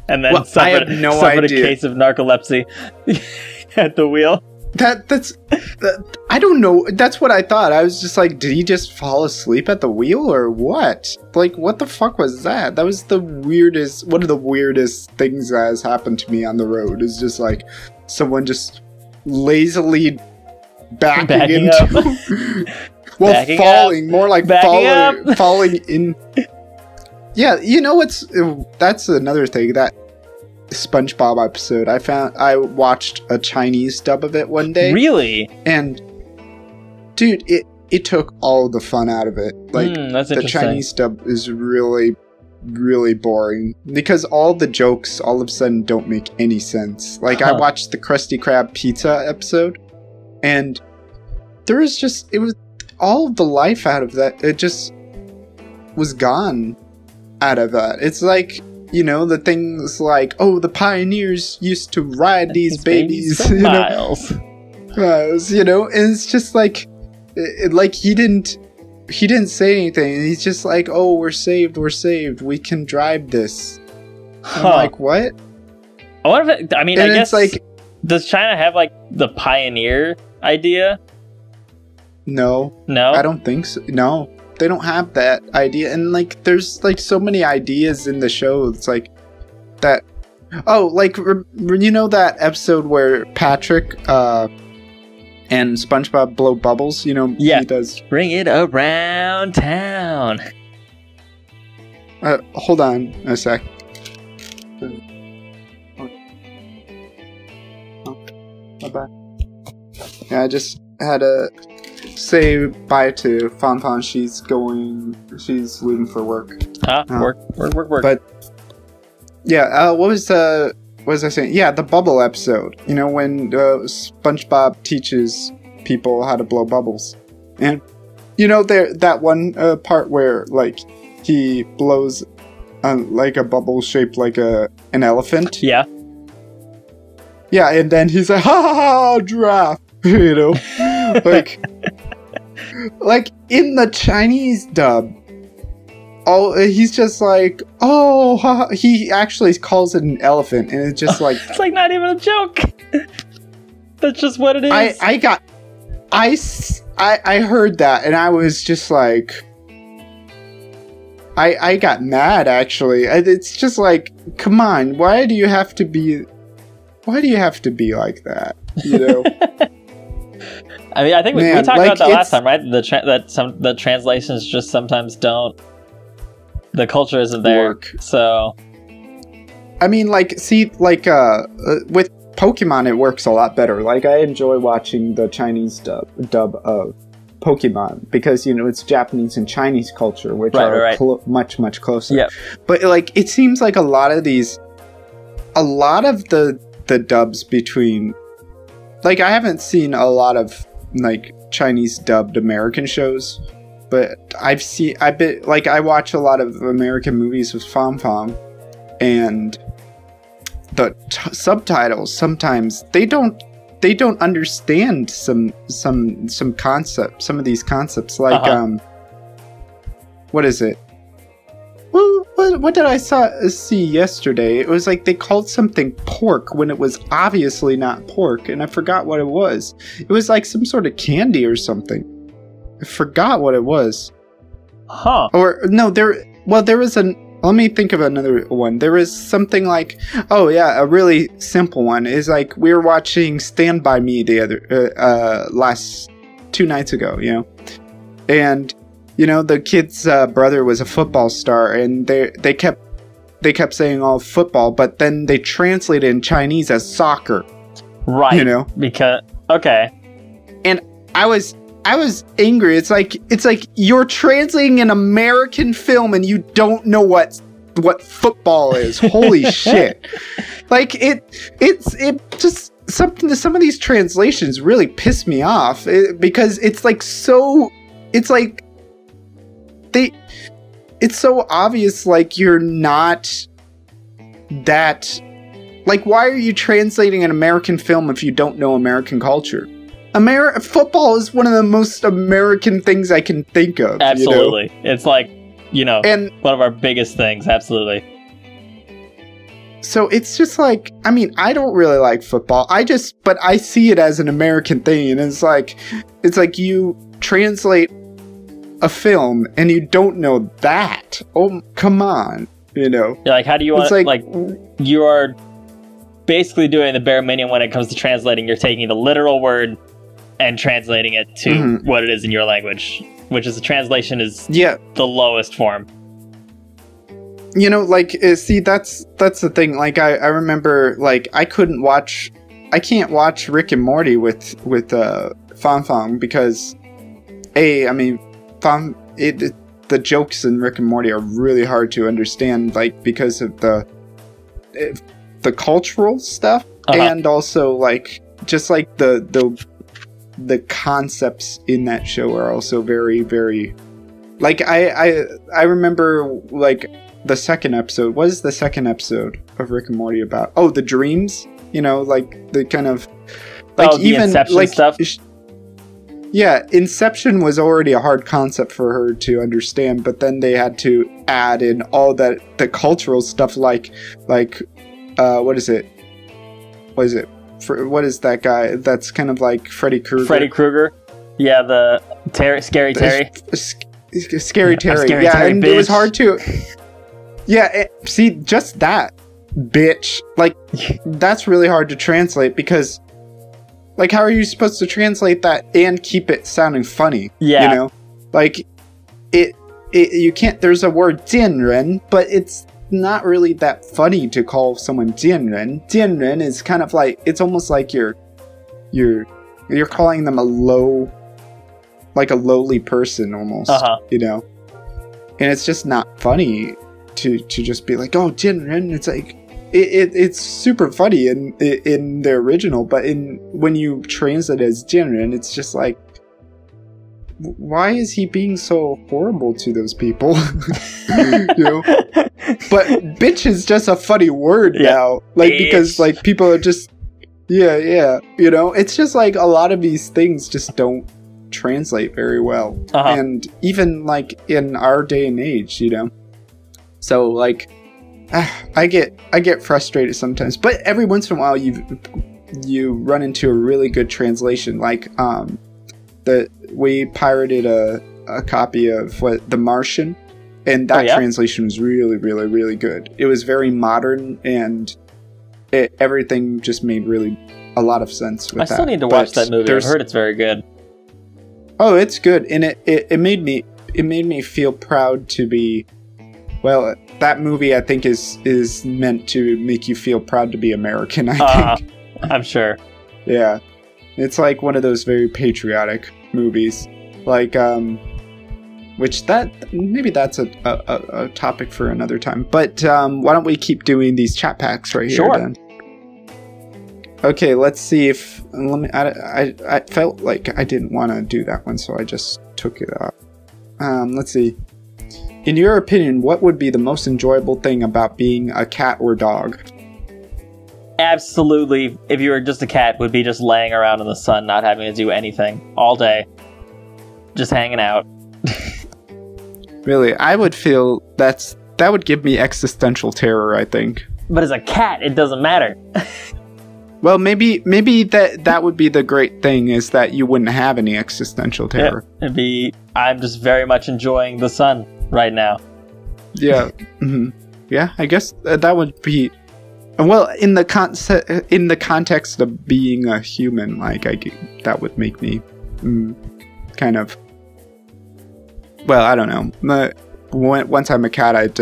And then suffered a case of narcolepsy at the wheel. That's I don't know. That's what I thought. I was just like, did he just fall asleep at the wheel or what? Like, what the fuck was that? That was one of the weirdest things that has happened to me on the road. Is just like someone just lazily backing into well, backing falling up. More like falling in. Yeah, you know that's another thing, that SpongeBob episode. I watched a Chinese dub of it one day. Really? And dude, it took all the fun out of it. Like the Chinese dub is really, really boring because all the jokes all of a sudden don't make any sense. Like I watched the Krusty Krab pizza episode, and it was all of the life out of that. It just was gone out of that. It's like, you know, the things like, oh, the pioneers used to ride these babies you miles. You know, and it's just like, like he didn't say anything. He's just like, oh, we're saved, we can drive this. I'm like, what? I wonder if I guess, like, does China have like the pioneer idea? No, I don't think so. No, they don't have that idea. And like, there's like so many ideas in the show. It's like that. Oh, like, you know that episode where Patrick and SpongeBob blow bubbles? You know, yeah. He does. Bring it around town. Hold on a sec. My bad. Yeah, I just had to say bye to Fan. She's leaving for work. Work. But yeah, what was I saying? Yeah, the bubble episode. You know, when SpongeBob teaches people how to blow bubbles, and you know that one part where like he blows like a bubble shaped like an elephant. Yeah. Yeah, and then he's like, ha ha ha, giraffe. You know, like in the Chinese dub, he's just like, oh, he actually calls it an elephant, and it's just like it's like not even a joke. That's just what it is. I heard that, and I was just like, I got mad, actually. It's just like, come on, why do you have to be like that, you know? I mean, I think we talked about that last time, right? The translations just sometimes don't. The culture isn't there, work. So. I mean, like, see, like, with Pokemon, it works a lot better. Like, I enjoy watching the Chinese dub of Pokemon because, you know, it's Japanese and Chinese culture, which are much, much closer. Yeah. But, like, it seems like a lot of the dubs between, like, I haven't seen a lot of, like, Chinese dubbed American shows, but I watch a lot of American movies with Fong, and the subtitles sometimes they don't understand some concepts, some of these concepts, like what is it? Well, what did I see yesterday? It was like they called something pork when it was obviously not pork, and I forgot what it was. It was like some sort of candy or something. I forgot what it was. Huh. Or no, there was let me think of another one. There was something like, oh yeah, a really simple one is like we were watching Stand By Me last 2 nights ago, you know, and you know the kid's brother was a football star, and they kept saying all football, but then they translated in Chinese as soccer, right? You know, because okay, and I was angry. It's like you're translating an American film and you don't know what football is. Holy shit! Like it just some of these translations really piss me off because it's like so. It's like it's so obvious. Like you're not that. Like why are you translating an American film if you don't know American culture? Football is one of the most American things I can think of. Absolutely. You know? It's like, you know, and one of our biggest things. Absolutely. So it's just like, I mean, I don't really like football. But I see it as an American thing. And it's like you translate a film and you don't know that. Oh, come on. You know? Yeah, like, how do you want like you are basically doing the bare minimum when it comes to translating. You're taking the literal word and translating it to what it is in your language, which is the translation is the lowest form. You know, like, see, that's the thing. Like, I remember, like, I can't watch Rick and Morty with Fong because, the jokes in Rick and Morty are really hard to understand, like, because of the cultural stuff, and also, like, just, like, the concepts in that show are also very, very, like, I remember, like, the second episode. What is the second episode of Rick and Morty about? Oh, the dreams, you know, like, the kind of, like, even Inception like stuff. Yeah, Inception was already a hard concept for her to understand, but then they had to add in all the cultural stuff, like what is it? What is that guy? That's kind of like Freddy Krueger. Freddy Krueger. Yeah, the Scary Terry. Scary Terry. Scary yeah, Terry, and bitch. It was hard to. Yeah, see, just that, bitch. Like, that's really hard to translate because, like, how are you supposed to translate that and keep it sounding funny? Yeah. You know? Like, you can't, there's a word 贱人, but it's not really that funny to call someone 贱人. 贱人is kind of like, it's almost like you're calling them a lowly person almost, you know? And it's just not funny to just be like, oh, 贱人. It's like, it's super funny in the original, but when you translate it as 贱人, it's just like, why is he being so horrible to those people? You know? But bitch is just a funny word now, like, because, like, people are just, Yeah. You know, it's just like a lot of these things just don't translate very well. And even like in our day and age, you know. So like I get frustrated sometimes, but every once in a while you run into a really good translation. Like we pirated a copy of The Martian, and that translation was really, really, really good. It was very modern, and everything just made really a lot of sense with that. I still need to watch that movie. I've heard it's very good. Oh, it's good, and it made me feel proud to be. Well, that movie I think is meant to make you feel proud to be American. I think. I'm sure. Yeah, it's like one of those very patriotic movies, like which maybe that's a topic for another time. But why don't we keep doing these chat packs right here then? Okay, let's see if I felt like I didn't want to do that one, so I just took it off. Let's see. In your opinion, what would be the most enjoyable thing about being a cat or dog? Absolutely, if you were just a cat, would be just laying around in the sun, not having to do anything all day, just hanging out. Really, I would feel that would give me existential terror, I think. But as a cat, it doesn't matter. Well, maybe that would be the great thing, is that you wouldn't have any existential terror. Yeah, I'm just very much enjoying the sun right now. Yeah. Yeah, I guess that would be. Well, in the context of being a human, like that would make me kind of. Well, I don't know. Once I'm a cat, it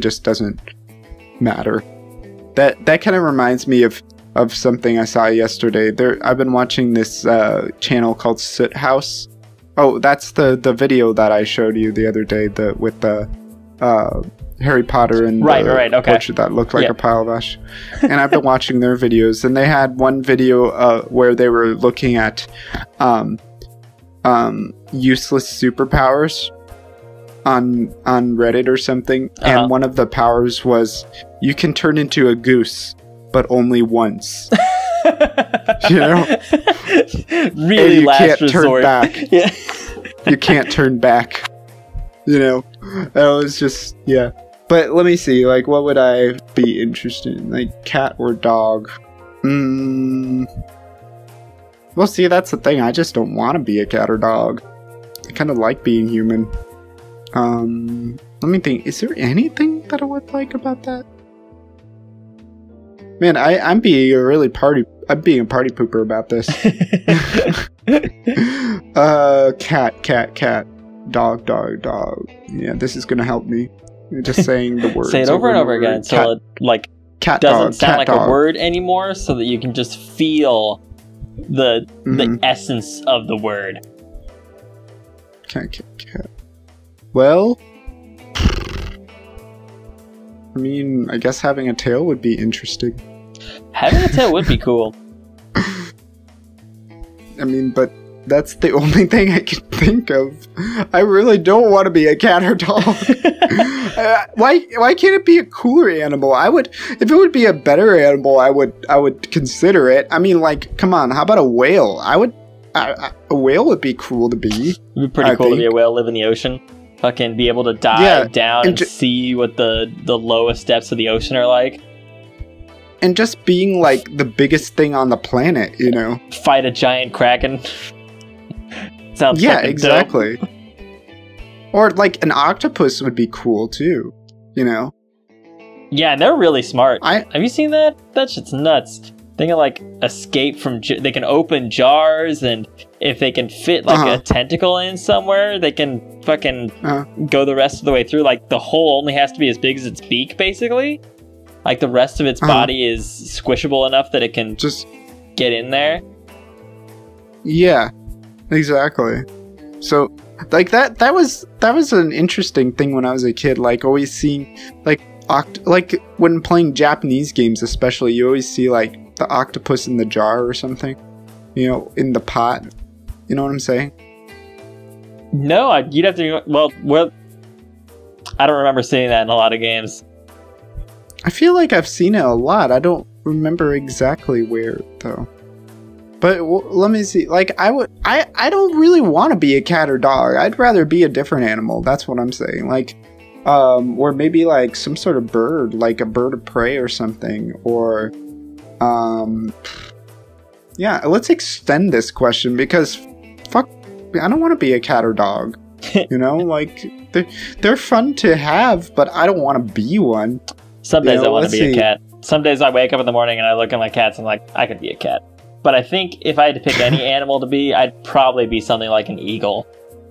just doesn't matter. That kind of reminds me of something I saw yesterday. I've been watching this channel called Soot House. Oh, that's the video that I showed you the other day. With the Harry Potter and the portrait that looked like a pile of ash. And I've been watching their videos, and they had one video where they were looking at useless superpowers on Reddit or something, and one of the powers was you can turn into a goose, but only once. You know, really, and you last can't resort. Turn back. Yeah, you can't turn back. You know, that was just But let me see, like, what would I be interested in, like, cat or dog? Well, see, that's the thing. I just don't want to be a cat or dog. I kind of like being human. Let me think. Is there anything that I would like about that? Man, I'm being a party pooper about this. Cat. Dog. Yeah, this is gonna help me. Just saying the word. Say it over and over again until it doesn't sound like a word anymore, so that you can just feel the essence of the word. Cat. Well, I mean, I guess having a tail would be interesting. Having a tail would be cool. I mean, but that's the only thing I can think of. I really don't want to be a cat or dog. Why can't it be a cooler animal? If it would be a better animal, I would consider it. I mean, like, come on, how about a whale? A whale would be cool to be. It'd be pretty cool to be a whale, live in the ocean. Fucking be able to dive down and see what the lowest depths of the ocean are like. And just being like the biggest thing on the planet, you know. Fight a giant kraken. Sounds exactly. Dope. Or like an octopus would be cool too, you know. Yeah, and they're really smart. Have you seen that? That shit's nuts. They can like escape from. They can open jars, and if they can fit like a tentacle in somewhere, they can fucking go the rest of the way through. Like the hole only has to be as big as its beak, basically. Like the rest of its body is squishable enough that it can just get in there. Yeah, exactly. So, like that was an interesting thing when I was a kid. Like always seeing like when playing Japanese games, especially, you always see like the octopus in the jar or something, you know, in the pot. You know what I'm saying? No, you'd have to. Well, I don't remember seeing that in a lot of games. I feel like I've seen it a lot. I don't remember exactly where though. But let me see. Like I don't really want to be a cat or dog. I'd rather be a different animal. That's what I'm saying. Like, or maybe like some sort of bird, like a bird of prey or something. Or, yeah. Let's extend this question because, fuck, I don't want to be a cat or dog. You know, like they're fun to have, but I don't want to be one. Some days I want to be a cat. Some days I wake up in the morning and I look at my cats and I'm like, I could be a cat. But I think if I had to pick any animal to be, I'd probably be something like an eagle.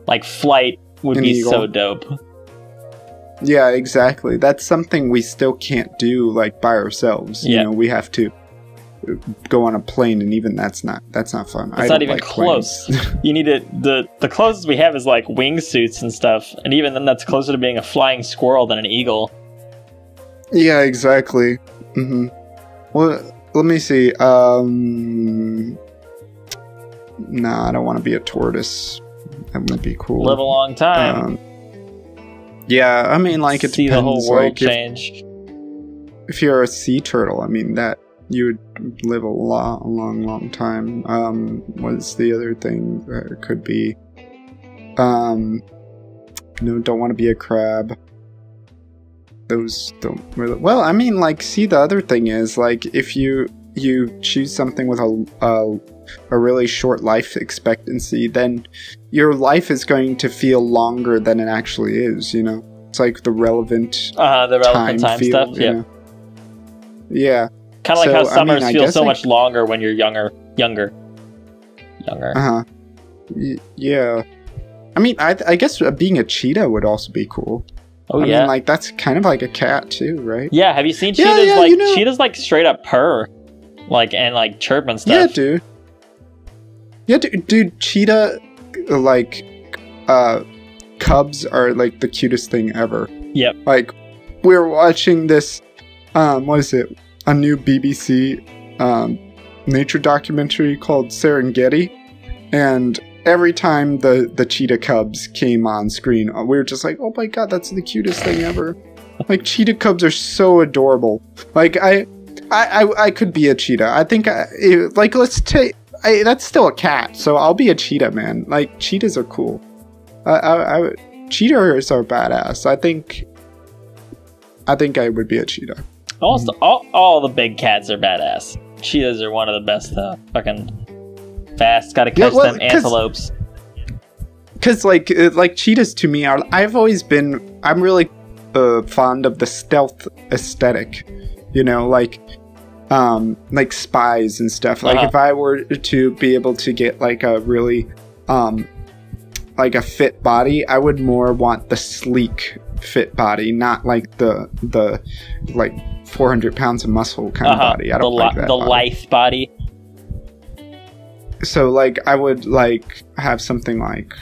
Like flight would be so dope. Yeah, exactly. That's something we still can't do like by ourselves. You know, we have to go on a plane, and even that's not fun. It's not even like close. You need it. The closest we have is like wingsuits and stuff, and even then, that's closer to being a flying squirrel than an eagle. Yeah, exactly. Well, let me see. Nah, I don't want to be a tortoise. That would be cool. Live a long time. Yeah, I mean, like, it see depends. The whole world change. If you're a sea turtle, I mean, that you would live a long time. What's the other thing that it could be? Don't want to be a crab. Those don't really... Well, I mean, like, see, the other thing is, like, if you choose something with a really short life expectancy, then your life is going to feel longer than it actually is, you know? It's like the relevant time stuff, yeah. Yeah. Kind of like how summers feel so much longer when you're younger. Uh-huh. Yeah. I mean, I guess being a cheetah would also be cool. Oh, I mean, like, that's kind of like a cat, too, right? Yeah, have you seen cheetahs? Cheetahs, like, straight up purr. Like, and, like, chirp and stuff. Yeah, dude. Yeah, dude, cheetah, like, cubs are, like, the cutest thing ever. Yep. Like, we're watching this, what is it? A new BBC, nature documentary called Serengeti. And every time the cheetah cubs came on screen, we were just like, oh my god, that's the cutest thing ever. Like, cheetah cubs are so adorable. Like, I could be a cheetah. I think, that's still a cat, so I'll be a cheetah, man. Like, cheetahs are cool. Cheetahs are badass. I think I would be a cheetah. Also, all the big cats are badass. Cheetahs are one of the best, though. Fucking fast, gotta catch them antelopes. Because, like cheetahs to me are... I'm really fond of the stealth aesthetic. You know, like spies and stuff. Like, if I were to be able to get, like, a really, like, a fit body, I would more want the sleek fit body, not, like, the like, 400 pounds of muscle kind of body. I don't like that. The lithe body. So, like, I would, like, have something like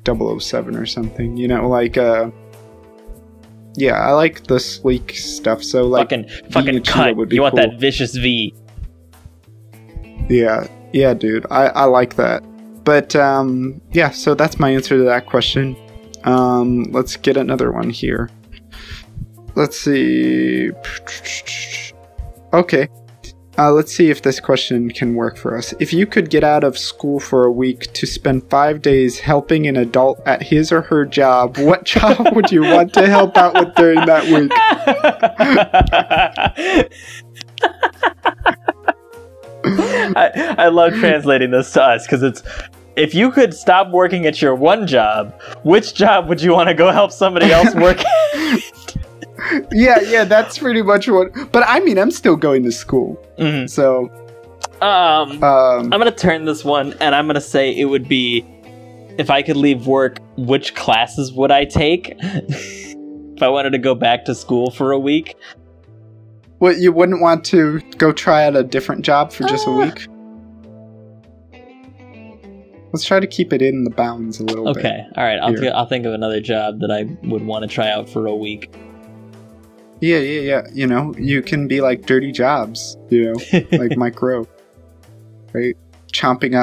007 or something, you know, like, yeah, I like the sleek stuff, so, like, fucking cut. Would be you want cool. that vicious V. Yeah, dude, I like that. But, yeah, so that's my answer to that question. Let's get another one here. Let's see. Okay. Let's see if this question can work for us. If you could get out of school for a week to spend 5 days helping an adult at his or her job, what job would you want to help out with during that week? I love translating this to us because it's, if you could stop working at your one job, which job would you want to go help somebody else work at? Yeah, that's pretty much what... But, I mean, I'm still going to school. Mm-hmm. So... I'm going to turn this one, and I'm going to say it would be, if I could leave work, which classes would I take? If I wanted to go back to school for a week. What, you wouldn't want to go try out a different job for just a week? Let's try to keep it in the bounds a little bit. Okay, alright, I'll think of another job that I would want to try out for a week. Yeah. You know, you can be like dirty jobs, you know, like Mike Rowe, right? Chomping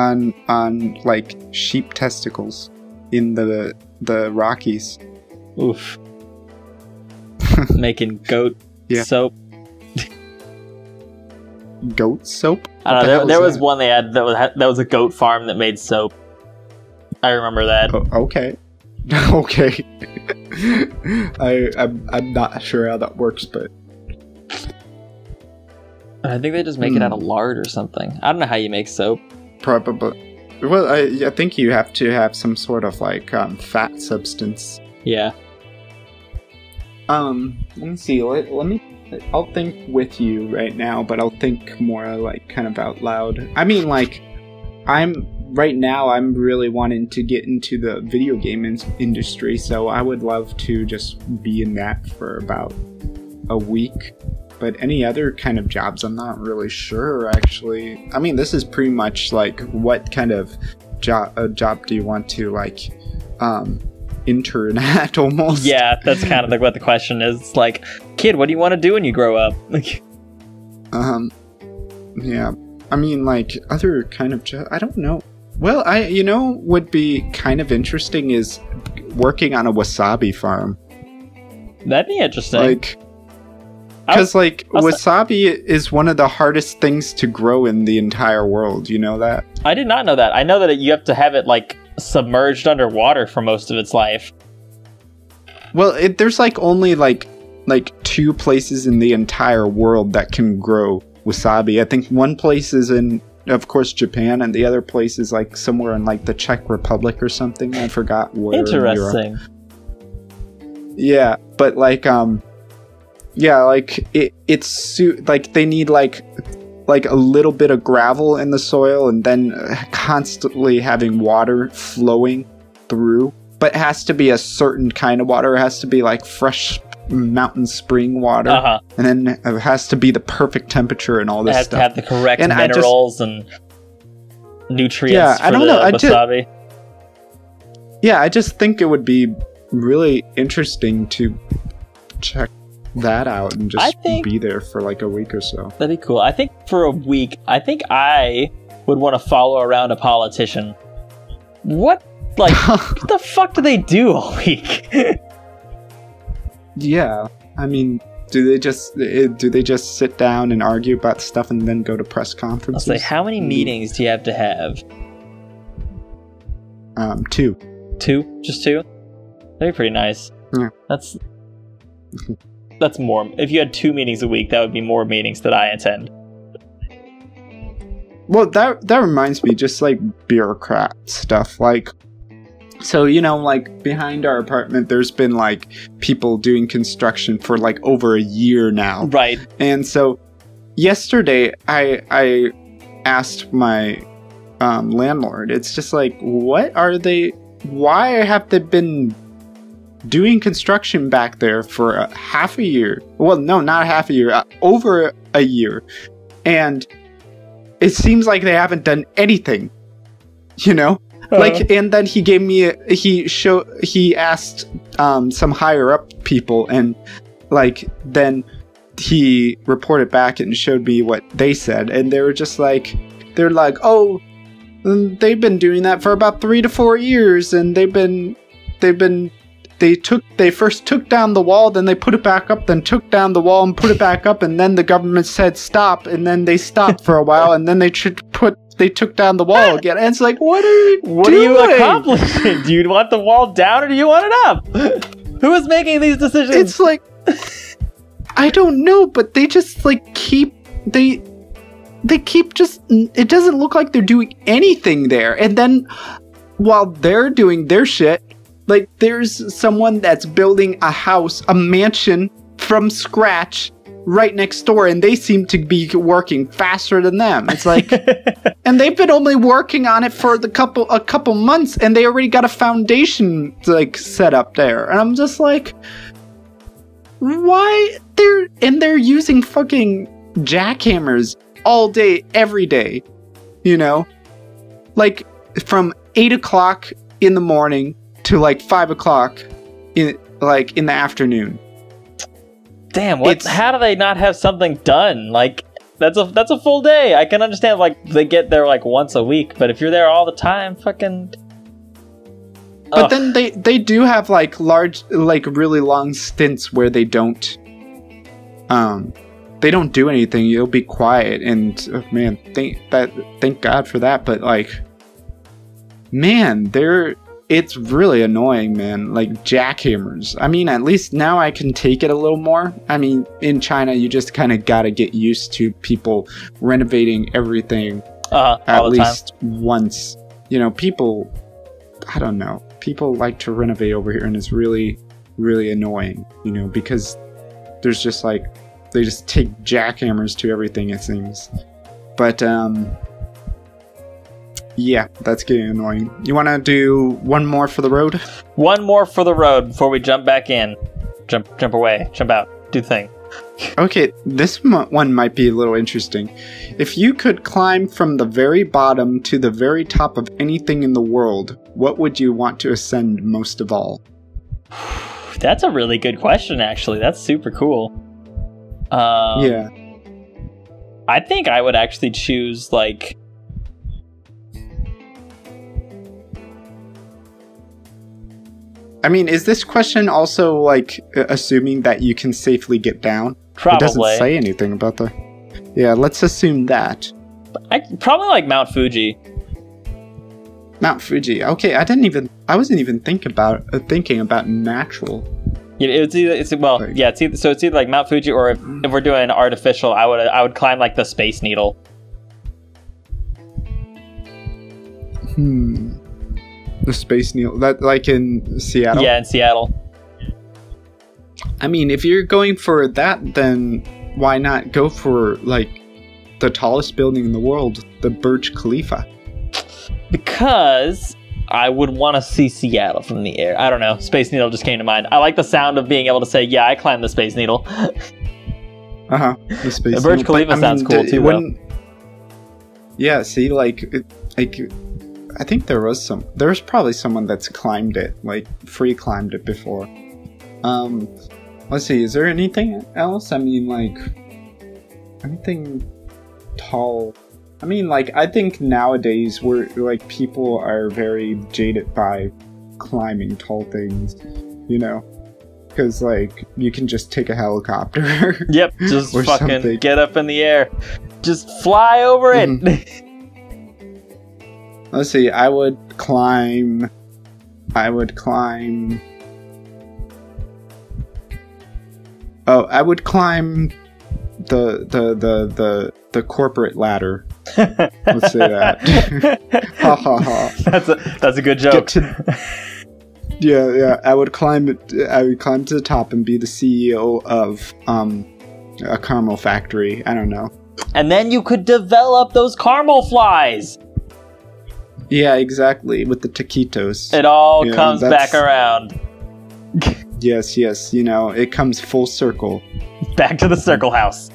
on like sheep testicles in the Rockies. Oof. Making goat soap. goat soap? I don't know. There was one they had that was a goat farm that made soap. I remember that. Oh, okay. Okay. I'm not sure how that works, but I think they just make it out of lard or something. I don't know how you make soap. Probably. Well, I think you have to have some sort of like fat substance. Yeah. Let me see. Let me. I'll think with you right now, but I'll think more like kind of out loud. I mean, like, I'm really wanting to get into the video game industry, so I would love to just be in that for about a week. But any other kind of jobs, I'm not really sure, actually. I mean, this is pretty much like, what kind of job do you want to, like, intern at, almost? Yeah, that's kind of like what the question is. It's like, kid, what do you want to do when you grow up? Yeah. I mean, like, other kind of job, I don't know. Well, would be kind of interesting is working on a wasabi farm. That'd be interesting. Like, because, like, wasabi is one of the hardest things to grow in the entire world. You know that? I did not know that. I know that you have to have it, like, submerged underwater for most of its life. Well, there's, like, only, like 2 places in the entire world that can grow wasabi. I think one place is in, of course, Japan, and the other place is, like, somewhere in, like, the Czech Republic or something. I forgot where. Interesting. Yeah, but, like, yeah, like, it's like, they need, like a little bit of gravel in the soil, and then constantly having water flowing through. But it has to be a certain kind of water. It has to be, like, fresh mountain spring water. And then it has to be the perfect temperature and all this stuff. It has to have the correct minerals and nutrients for wasabi. I just think it would be really interesting to check that out and just be there for like a week or so. That'd be cool. I think for a week, I would want to follow around a politician. What the fuck do they do all week? Yeah, I mean, do they just sit down and argue about stuff and then go to press conferences? I'll say, how many meetings do you have to have? 2. 2? Just 2? That'd be pretty nice. Yeah. That's more. If you had 2 meetings a week, that would be more meetings that I attend. Well, that reminds me, just like bureaucrat stuff, like, so, like, behind our apartment, there's been, like, people doing construction for, like, over a year now. Right. And so, yesterday, I asked my landlord, it's just like, why have they been doing construction back there for half a year? Well, no, not half a year, over a year. And it seems like they haven't done anything, Like, and then he gave me he asked some higher up people, and like, then he reported back and showed me what they said, and they're like, oh, they've been doing that for about 3 to 4 years, and they first took down the wall, then they put it back up, then took down the wall and put it back up, and then the government said stop, and then they stopped for a while, and then they took down the wall again. And it's like, what are you accomplishing? Do you want the wall down or do you want it up? Who is making these decisions? It's like, I don't know, but they just like they keep just, it doesn't look like they're doing anything there. And then while they're doing their shit, like, there's someone that's building a house, a mansion from scratch right next door, and they seem to be working faster than them. It's like, and they've been only working on it for a couple months, and they already got a foundation like set up there. And I'm just like, why they're using fucking jackhammers all day, every day, like from 8 o'clock in the morning to like 5 o'clock in the afternoon. Damn, how do they not have something done? Like, that's a full day. I can understand, like, they get there like once a week, but if you're there all the time, fucking. But then they do have like large, like really long stints where they don't they don't do anything. You'll be quiet, and man, thank God for that. But like, man, it's really annoying, man. Like jackhammers. I mean, at least now I can take it a little more. I mean, in China, you just kind of gotta get used to people renovating everything at least once. You know, people. I don't know. People like to renovate over here, and it's really, really annoying. You know, because there's just like they just take jackhammers to everything. It seems, but yeah, that's getting annoying. You want to do one more for the road? One more for the road before we jump back in. Jump away. Jump out. Do the thing. Okay, this one might be a little interesting. If you could climb from the very bottom to the very top of anything in the world, what would you want to ascend most of all? That's a really good question, actually. That's super cool. Yeah. I think I would actually choose, like... I mean, is this question also, like, assuming that you can safely get down? Probably. It doesn't say anything about the... Yeah, let's assume that. Probably like Mount Fuji. Mount Fuji. Okay, I wasn't even thinking about natural. Yeah, it's either like Mount Fuji, or if we're doing artificial, I would climb like the Space Needle. The Space Needle, that like in Seattle? Yeah, in Seattle. I mean, if you're going for that, then why not go for like the tallest building in the world, the Burj Khalifa? Because I would want to see Seattle from the air. I don't know. Space Needle just came to mind. I like the sound of being able to say, yeah, I climbed the Space Needle. The Space Needle. The Burj Khalifa sounds cool too, though. Yeah, see, I think there was probably someone that's climbed it, like free climbed it before. Let's see, is there anything else? I mean, like, anything tall? I mean, like, I think nowadays like people are very jaded by climbing tall things, you know? Because, like, you can just take a helicopter. Yep, just fucking something. Get up in the air. Just fly over it. Let's see, I would climb the corporate ladder. Let's say that. Ha ha ha. That's a good joke. Yeah. I would climb to the top and be the CEO of a caramel factory. I don't know. And then you could develop those caramel flies. Yeah, exactly. With the taquitos. It all comes back around. Yes. You know, it comes full circle. Back to the circle house.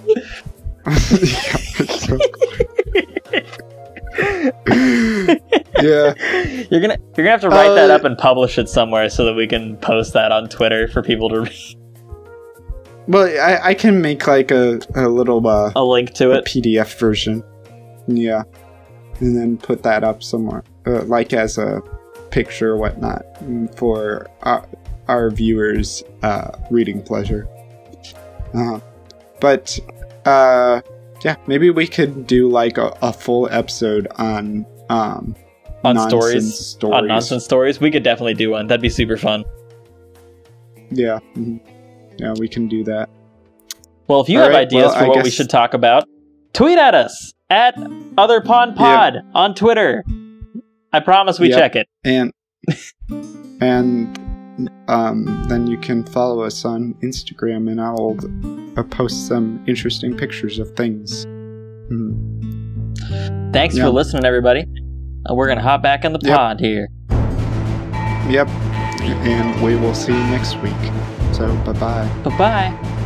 Yeah. You're gonna have to write that up and publish it somewhere so that we can post that on Twitter for people to read. Well, I can make like a little a link to it, PDF version. Yeah. And then put that up somewhere, like as a picture or whatnot, for our viewers' reading pleasure. But yeah, maybe we could do like a full episode on nonsense stories. On nonsense stories, we could definitely do one. That'd be super fun. Yeah, yeah, we can do that. Well, if you have ideas for what we should talk about, tweet at us at OtherPondPod on Twitter. I promise we check it. And then you can follow us on Instagram, and I'll post some interesting pictures of things. Thanks for listening, everybody. We're going to hop back in the pod here. Yep. And we will see you next week. So, bye-bye. Bye-bye.